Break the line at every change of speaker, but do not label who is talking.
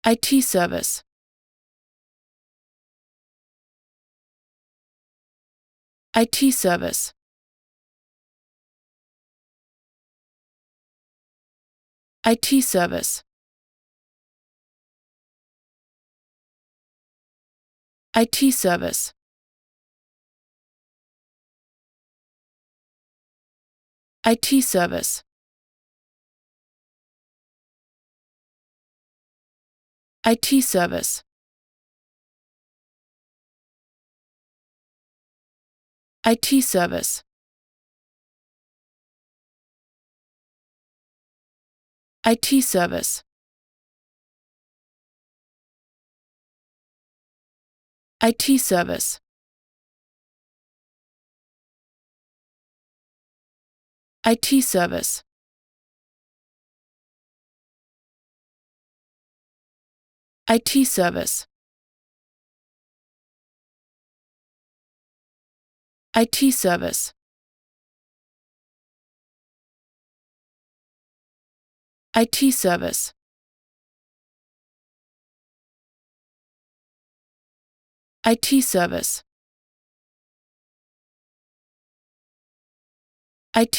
IT service. IT service. IT service. IT service. IT service. IT service. IT service. IT service. IT service. IT service. IT service. IT service. IT service. IT service. IT